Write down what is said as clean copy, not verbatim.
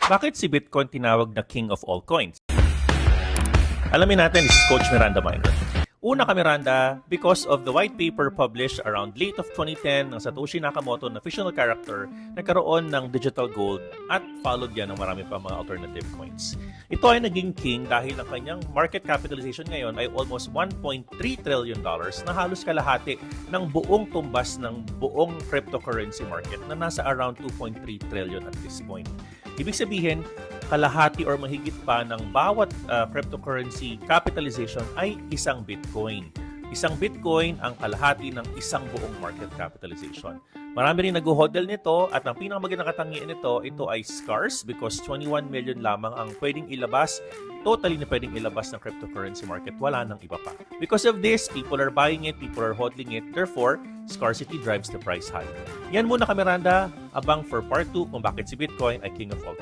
Bakit si Bitcoin tinawag na King of all coins? Alamin natin, this is Coach Miranda Miner. Una ka Miranda, because of the white paper published around late of 2010 ng Satoshi Nakamoto na fictional character, nagkaroon ng digital gold at followed yan ng marami pa mga alternative coins. Ito ay naging king dahil ang kanyang market capitalization ngayon ay almost $1.3 trillion na halos kalahati ng buong tumbas ng buong cryptocurrency market na nasa around 2.3 trillion at this point. Ibig sabihin, kalahati or mahigit pa ng bawat cryptocurrency capitalization ay isang Bitcoin. Isang Bitcoin ang kalahati ng isang buong market capitalization. Marami rin nag-hodl nito at ang pinakamagandang katangian nito, ito ay scarce because 21 million lamang ang pwedeng ilabas, totally na pwedeng ilabas ng cryptocurrency market. Wala nang iba pa. Because of this, people are buying it, people are hodling it. Therefore, scarcity drives the price high. Yan muna ka Miranda, abang for part 2 kung bakit si Bitcoin ay king of all.